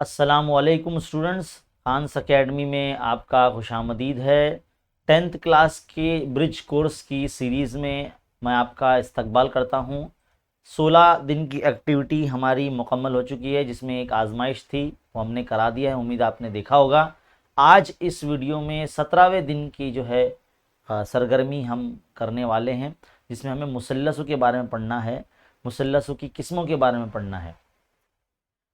अस्सलामुअलैकुम students, Khans academy में आपका खुशामदीद है। 10th क्लास के ब्रिज कोर्स की सीरीज़ में मैं आपका इस्तकबाल करता हूँ। 16 दिन की एक्टिविटी हमारी मुकम्मल हो चुकी है, जिसमें एक आजमाइश थी, वो हमने करा दिया है। उम्मीद आपने देखा होगा। आज इस वीडियो में 17वें दिन की जो है सरगर्मी हम करने वाले हैं, जिसमें हमें मुसल्लसों के बारे में पढ़ना है, मुसल्लसों की किस्मों के बारे में पढ़ना है।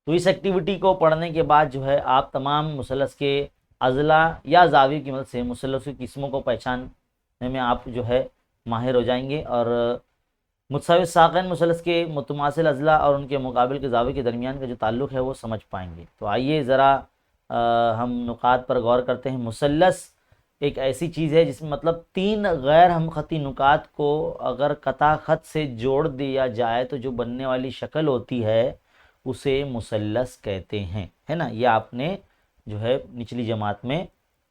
तो इस एक्टिविटी को पढ़ने के बाद जो है आप तमाम मुसल्लस के अज़ला या ज़ावियों की मदद से मुसल्लस की किस्मों को पहचानने में आप जो है माहिर हो जाएंगे और मुतसावित साक़ैन मुसल्लस के मुतमासिल अज़ला और उनके मुकाबिल के ज़ावियों के दरमियान का जो ताल्लुक़ है वो समझ पाएंगे। तो आइए ज़रा हम नुकात पर गौर करते हैं। मुसल्लस एक ऐसी चीज़ है जिसमें मतलब तीन गैर हम ख़ती नुकात को अगर कता ख़त से जोड़ दिया जाए तो जो बनने वाली शक्ल होती है उसे मुसल्लस कहते हैं, है ना। ये आपने जो है निचली जमात में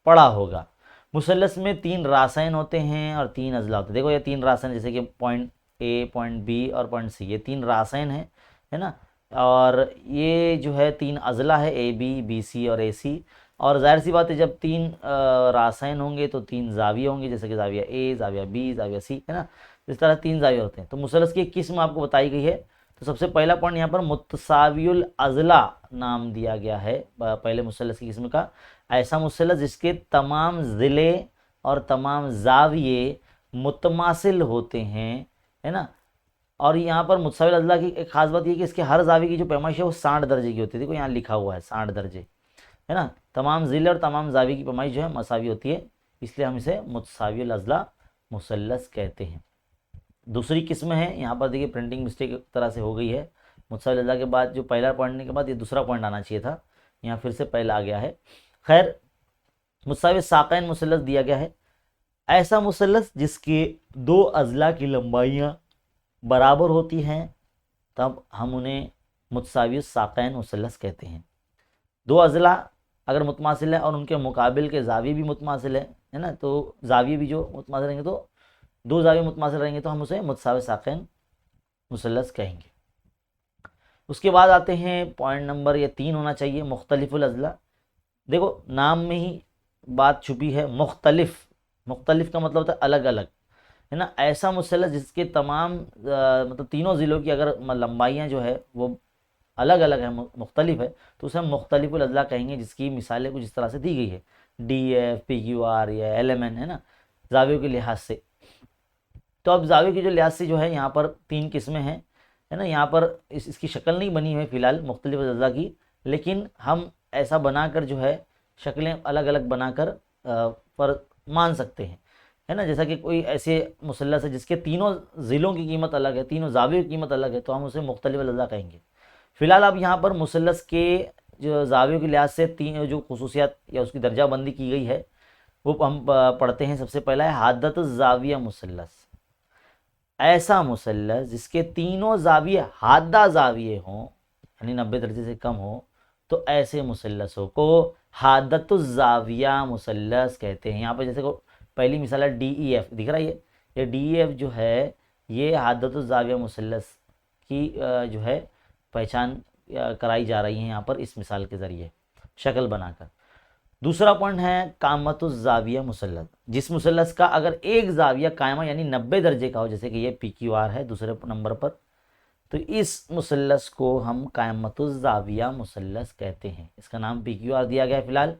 पढ़ा होगा। मुसल्लस में तीन रासायन होते हैं और तीन अज़ला होते हैं। देखो ये तीन रासायन, जैसे कि पॉइंट ए, पॉइंट बी और पॉइंट सी, ये तीन रासायन हैं, है ना। और ये जो है तीन अज़ला है, ए बी, बी सी और ए सी। और जाहिर सी बात है, जब तीन रासायन होंगे तो तीन जाविये होंगे, जैसे कि जाविया ए, जाविया बी, जाविया सी, है ना। इस तरह तीन जाविये होते हैं। तो मुसल्लस की एक किस्म आपको बताई गई है। तो सबसे पहला पॉइंट यहाँ पर मुतसावियुल अज़ला नाम दिया गया है पहले मुसल्लस की किस्म का। ऐसा मुसल्लस जिसके तमाम ज़िले और तमाम जाविये मुतमासिल होते हैं, है ना। और यहाँ पर मुतसाविल अज़ला की एक ख़ास बात ये कि इसके हर जाविये की जो पैमाइश है वो 60 दर्जे की होती है। देखो यहाँ लिखा हुआ है 60 दर्जे, है ना। तमाम ज़िले और तमाम जाविये की पैमाइश जो है मसावी होती है, इसलिए हम इसे मुतसावियुल अज़ला मुसल्लस कहते हैं। दूसरी किस्म है, यहाँ पर देखिए प्रिंटिंग मिस्टेक एक तरह से हो गई है। मुतसाविल अज़ला के बाद जो पहला पढ़ने के बाद ये दूसरा पॉइंट आना चाहिए था, यहाँ फिर से पहला आ गया है। खैर, मुतसावित साक़ैन मुसल्लस दिया गया है। ऐसा मुसल्लस जिसके दो अज़ला की लंबाइयाँ बराबर होती हैं, तब हम उन्हें मुतसावित साक़ैन मुसल्लस कहते हैं। दो अज़ला अगर मुतमासिल है और उनके मुकाबिल के जाविये भी मुतमासिल है ना, तो जाविये भी जो मुतमासिल रहेंगे, तो दो जाविये मुतमासिल रहेंगे तो हम उसे मुतसावित साक़ैन मुसल्लस कहेंगे। उसके बाद आते हैं पॉइंट नंबर, ये 3 होना चाहिए, मुख्तलिफुल अज़ला। देखो नाम में ही बात छुपी है, मुख्तलिफ। मुख्तलिफ का मतलब होता है अलग अलग, है ना। ऐसा मुसल्लस जिसके तमाम मतलब तीनों ज़िलों की अगर लंबाइयाँ जो है वो अलग अलग है, मुख्तलिफ है, तो उसे हम मुख्तलिफुल अज़ला कहेंगे, जिसकी मिसालें कुछ इस तरह से दी गई है, D F P Q R या एल एम एन, है ना, जावियों के लिहाज से। तो अब जावियों के जो लिहाज से जो है यहाँ पर 3 किस्में हैं, है ना। यहाँ पर इसकी शक्ल नहीं बनी हुई फ़िलहाल मुख्तलिफ अज़ला की, लेकिन हम ऐसा बनाकर जो है शक्लें अलग अलग बनाकर पर मान सकते हैं, है ना। जैसा कि कोई ऐसे मुसल्लस है जिसके तीनों ज़िलों की कीमत अलग है, तीनों जावियों की कीमत अलग है, तो हम उसे मुख्तलिफ अज़ला कहेंगे। फ़िलहाल अब यहाँ पर मुसल्लस के जो जावियों के लिहाज से 3 जो खुसूसियात या उसकी दर्जाबंदी की गई है वो हम पढ़ते हैं। सबसे पहला है हादत ज़ाविया मुसल्लस। ऐसा मुसल्लस जिसके तीनों जाविये हादा जाविये हों, यानी 90 दर्जे से कम हो, तो ऐसे मुसल्लसों को हादत ज़ाविया मुसल्लस कहते हैं। यहाँ पर जैसे को पहली मिसाल है डी ई एफ, दिख रहा है ये डी ई एफ जो है ये हादत ज़ाविया मुसल्लस की जो है पहचान कराई जा रही है यहाँ पर इस मिसाल के ज़रिए शक्ल बनाकर। दूसरा पॉइंट है कामतुज़ ज़ाविया मुसल्लस। जिस मुसल्लस का अगर एक ज़ाविया कायमा यानी 90 दर्जे का हो, जैसे कि ये पी क्यू आर है दूसरे नंबर पर, तो इस मुसल्लस को हम कामतुज़ ज़ाविया मुसल्लस कहते हैं। इसका नाम पी क्यू आर दिया गया है फ़िलहाल।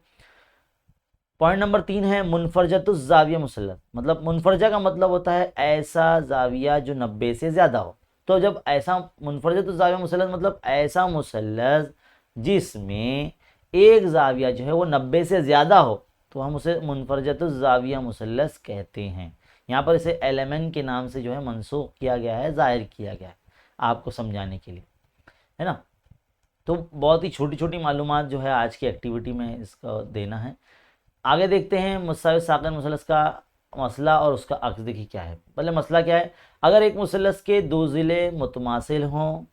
पॉइंट नंबर 3 है मुनफरजतुज़ ज़ाविया मुसल्लस। मतलब मुनफरजा का मतलब होता है ऐसा ज़ाविया जो 90 से ज़्यादा हो। तो जब ऐसा मुनफरजतुज़ ज़ाविया मुसल्लस मतलब ऐसा मुसल्लस जिसमें एक ज़ाविया जो है वो 90 से ज़्यादा हो, तो हम उसे मुनफरजतुज़ ज़ाविया मुसल्लस कहते हैं। यहाँ पर इसे एलेमेंट के नाम से जो है मनसूख किया गया है, ज़ाहिर किया गया है आपको समझाने के लिए, है ना। तो बहुत ही छोटी छोटी मालूमात जो है आज की एक्टिविटी में इसका देना है। आगे देखते हैं मुतसावित साक़ैन मुसल्लस का मसला और उसका अक्स। देखिए क्या है, पहले मसला क्या है। अगर एक मुसल्लस के दो ज़िले मुतमासिल हों,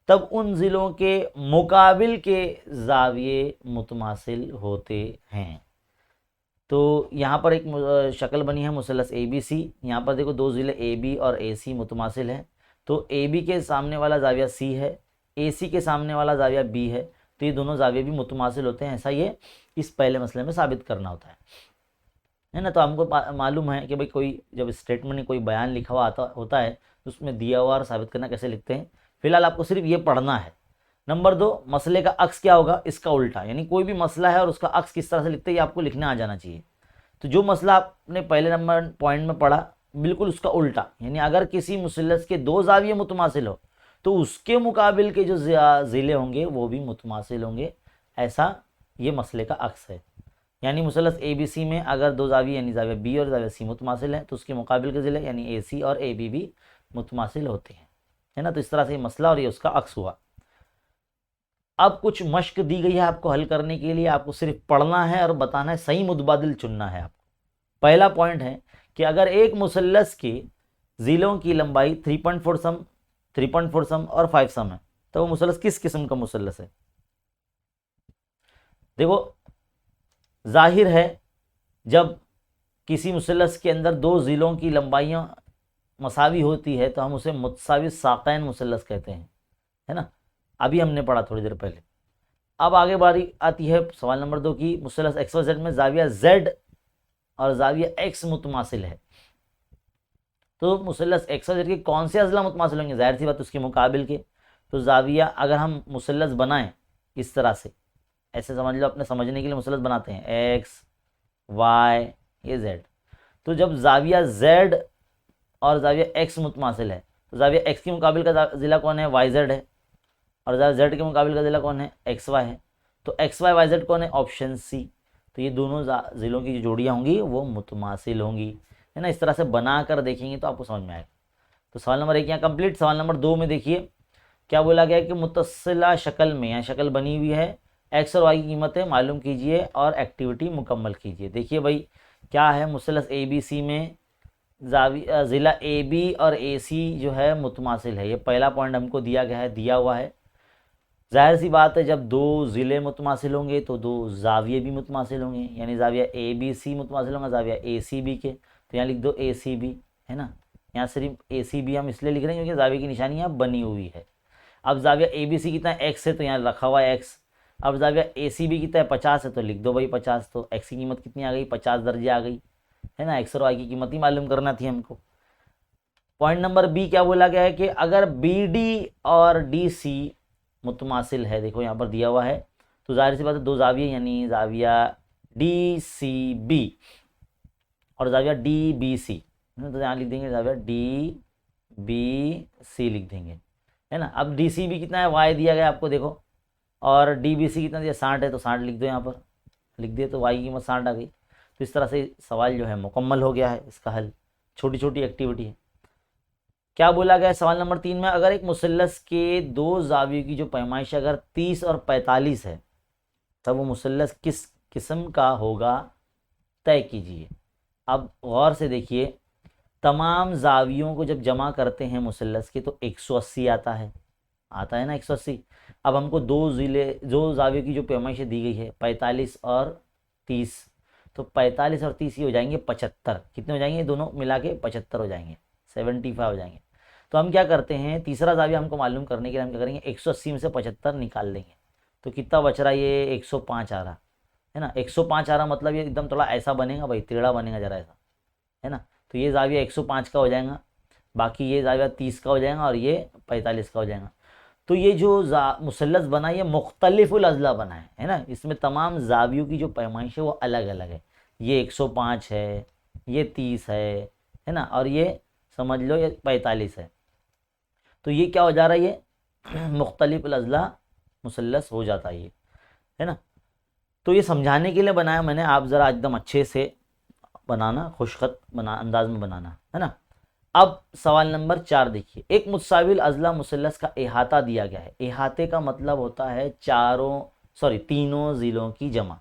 तब उन ज़िलों के मुकाबिल के ज़ाविये मुतमासिल होते हैं। तो यहाँ पर एक शक्ल बनी है मुसल्लस ए बी सी। यहाँ पर देखो दो ज़िले ए बी और ए सी मुतमासिल हैं, तो ए बी के सामने वाला ज़ाविया सी है, ए सी के सामने वाला ज़ाविया बी है, तो ये दोनों जाविये भी मुतमासिल होते हैं, ऐसा ये इस पहले मसले में साबित करना होता है ना। तो हमको मालूम है कि भाई कोई जब स्टेटमेंट में कोई बयान लिखा हुआ होता है तो उसमें दिया हुआ और साबित करना कैसे लिखते हैं। फिलहाल आपको सिर्फ ये पढ़ना है। नंबर 2, मसले का अक्स क्या होगा, इसका उल्टा, यानी कोई भी मसला है और उसका अक्स किस तरह से लिखते हैं ये आपको लिखना आ जाना चाहिए। तो जो मसला आपने पहले नंबर पॉइंट में पढ़ा बिल्कुल उसका उल्टा, यानी अगर किसी मुसल्लस के 2 जाविये मुतमासिल हो तो उसके मुकाबिल के जो ज़िले होंगे वो भी मुतमासिल होंगे, ऐसा ये मसले का अक्स है। यानी मुसल्लस ABC में अगर 2 जाविये यानी जाविया B और जाविया C मुतमासिल हैं तो उसके मुकाबिल के ज़िले यानी AC और AB भी मुतमासिल होते हैं, है ना। तो इस तरह से ये मसला और ये उसका अक्स हुआ। अब कुछ मश्क दी गई है आपको हल करने के लिए, आपको सिर्फ पढ़ना है और बताना है, सही मुतबादिल चुनना है आपको। पहला पॉइंट है कि अगर एक मुसल्लस के ज़िलों की लंबाई 3.4 सम, 3.4 सम और 5 सम है तो वो मुसल्लस किस किस्म का मुसल्लस है। देखो जाहिर है जब किसी मुसल्लस के अंदर 2 ज़िलों की लंबाइयाँ मसावी होती है तो हम उसे मुतसावी साक़ैन मुसल्लस कहते हैं, है ना। अभी हमने पढ़ा थोड़ी देर पहले। अब आगे बारी आती है सवाल नंबर 2 की, मुसल्लस XYZ में जाविया Z और जाविया X मुतमासिल है तो मुसल्लस XYZ के कौन से अज़ला मुतमासिल होंगे, जाहिर सी बात उसके मुकाबिल के। तो जाविया अगर हम मुसल्लस बनाएं इस तरह से, ऐसे समझ लो, अपने समझने के लिए मुसल्लस बनाते हैं X Y ये Z, तो जब जाविया Z और जाविया X मुतमासिल है तो जाविया X के मुकाबिल का ज़िला कौन है, YZ है, और जाविया Z के मुकाबिल का ज़िला कौन है, XY है। तो XY YZ कौन है, ऑप्शन C। तो ये दोनों ज़िलों की जो जोड़ियाँ होंगी वो मुतमासिल होंगी, है ना। इस तरह से बना कर देखेंगे तो आपको समझ में आएगा। तो सवाल नंबर 1 यहाँ कंप्लीट। सवाल नंबर 2 में देखिए क्या बोला गया कि मुत्तसिला शक्ल में, यहाँ शक्ल बनी हुई है, X और Y की कीमतें मालूम कीजिए और एक्टिविटी मुकम्मल कीजिए। देखिए भाई क्या है, मुसल्लस ABC में ज़िला AB और AC जो है मुतमासिल है, ये पहला पॉइंट हमको दिया गया है, दिया हुआ है। जाहिर सी बात है जब 2 ज़िले मुतमासिल होंगे तो 2 जाविये भी मुतमासिल होंगे, यानी जाविया ABC मुतमासिल होगा जाविया ACB के, तो यहाँ लिख दो ACB, है ना। यहाँ सिर्फ ACB हम इसलिए लिख रहे हैं क्योंकि जाविये की निशानी यहाँ बनी हुई है। अब जाविया ABC कितना X है तो यहाँ रखा हुआ है X। अब जाविया ACB कितना 50 है तो लिख दो भाई 50। तो X की कीमत कितनी आ गई, 50 दर्जे आ गई, है ना। X और Y की कीमत ही मालूम करना थी हमको। पॉइंट नंबर B क्या बोला गया है कि अगर BD और DC मुतमासिल है, देखो यहाँ पर दिया हुआ है, तो जाहिर सी बात है 2 जाविये यानी जाविया DCB और जाविया DBC, तो यहाँ लिख देंगे जाविया DBC लिख देंगे, है ना। अब DCB कितना है, Y दिया गया आपको देखो, और DBC कितना दिया 60 है तो 60 लिख दो, यहाँ पर लिख दिए तो Y की कीमत 60 आ गई। तो इस तरह से सवाल जो है मुकम्मल हो गया है, इसका हल छोटी छोटी एक्टिविटी है। क्या बोला गया है सवाल नंबर 3 में, अगर एक मुसल्लस के 2 जावियों की जो पैमाइश अगर 30 और 45 है तब वो मुसल्लस किस किस्म का होगा तय कीजिए। अब गौर से देखिए, तमाम जावियों को जब जमा करते हैं मुसल्लस के तो 180 आता है ना 180। अब हमको 2 जावियों की जो पैमाइश दी गई है 45 और 30, तो 45 और 30 ही हो जाएंगे 75। कितने हो जाएंगे, दोनों मिला के 75 हो जाएंगे, 75 हो जाएंगे। तो हम क्या करते हैं, तीसरा जाविया हमको मालूम करने के लिए हम क्या करेंगे, 180 में से 75 निकाल लेंगे तो कितना बच रहा है, ये 105 आ रहा है ना। 105 आ रहा मतलब ये एकदम थोड़ा ऐसा बनेगा भाई, टेढ़ा बनेगा ज़रा ऐसा, है ना। तो ये जाविया 105 का हो जाएगा, बाकी ये जाविया 30 का हो जाएगा और ये 45 का हो जाएगा। तो ये जो मुसल्लस बना ये मुख्तलिफुल अज़ला बना है ना। इसमें तमाम जावियों की जो पैमाइश है वो अलग अलग है, ये 105 है, ये 30 है ना, और ये समझ लो ये 45 है। तो ये क्या हो जा रहा है, ये मुख्तलिफुल अज़ला मुसल्लस हो जाता है ये, है ना। तो ये समझाने के लिए बनाया मैंने, आप ज़रा एकदम अच्छे से बनाना, खुशखत अंदाज में बनाना, है ना। अब सवाल नंबर 4 देखिए, एक मुतसाविल अज़ला मुसल्लस का इहाता दिया गया है। इहाते का मतलब होता है तीनों ज़िलों की जमा,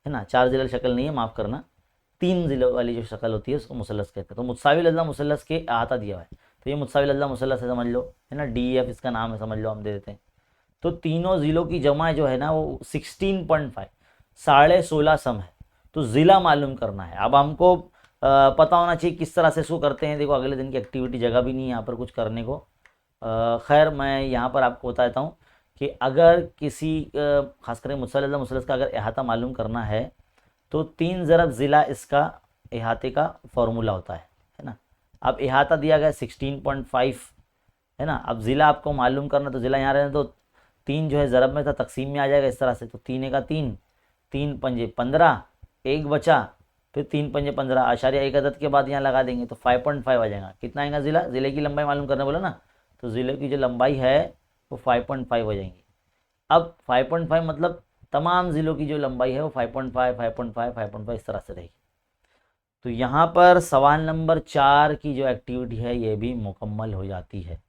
है ना। 4 ज़िला शक्ल नहीं है, माफ़ करना, 3 ज़िलों वाली जो शक्ल होती है उसको मुसल्लस कहते हैं। तो मुतसाविल अज़ला मुसल्लस के इहाता दिया हुआ है, तो ये मुतसाविल अज़ला मुसल्लस है, समझ लो, है ना। DEF इसका नाम है, समझ लो, हम दे देते हैं। तो तीनों ज़िलों की जमा जो है ना वो 16.5 16.5 सम है, तो ज़िला मालूम करना है। अब हमको पता होना चाहिए किस तरह से इसको करते हैं। देखो अगले दिन की एक्टिविटी, जगह भी नहीं है यहाँ पर कुछ करने को, खैर मैं यहाँ पर आपको बताता हूँ कि अगर किसी खास करके मुसलस का अगर अहाता मालूम करना है तो 3 ज़रब ज़िला इसका अहाते का फॉर्मूला होता है ना। अब अहाता दिया गया 16.5 है ना। अब ज़िला आपको मालूम करना, तो ज़िला यहाँ रहने तो 3 जो है ज़रब में था, तकसीम में आ जाएगा इस तरह से। तो 3 का 3, 3 पंजे 15, एक बचा, फिर 3 पंजे 15, आशार्य एक अदद के बाद यहाँ लगा देंगे तो 5.5 आ जाएगा। कितना आएगा ज़िला, ज़िले की लंबाई मालूम करना बोला ना, तो ज़िले की जो लंबाई है वो 5.5 हो जाएंगी। अब 5.5 मतलब तमाम ज़िलों की जो लंबाई है वो 5.5 5.5 5.5 इस तरह से रहेगी। तो यहाँ पर सवाल नंबर 4 की जो एक्टिविटी है ये भी मुकम्मल हो जाती है।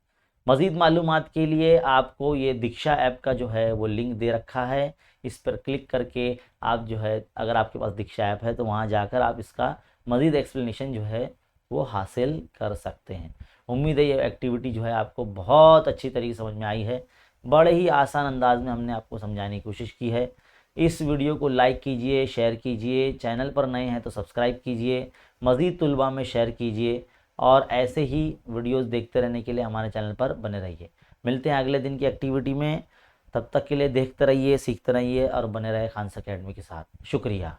मज़ीद मालूमात के लिए आपको ये दीक्षा ऐप का जो है वो लिंक दे रखा है, इस पर क्लिक करके आप जो है, अगर आपके पास दीक्षा ऐप है तो वहाँ जाकर आप इसका मज़ीद एक्सप्लेनेशन जो है वो हासिल कर सकते हैं। उम्मीद है ये एक्टिविटी जो है आपको बहुत अच्छी तरीके से समझ में आई है। बड़े ही आसान अंदाज में हमने आपको समझाने की कोशिश की है। इस वीडियो को लाइक कीजिए, शेयर कीजिए, चैनल पर नए हैं तो सब्सक्राइब कीजिए, मज़ीद तुलबा में शेयर कीजिए और ऐसे ही वीडियोस देखते रहने के लिए हमारे चैनल पर बने रहिए। मिलते हैं अगले दिन की एक्टिविटी में, तब तक के लिए देखते रहिए, सीखते रहिए और बने रहे खान्स अकेडमी के साथ। शुक्रिया।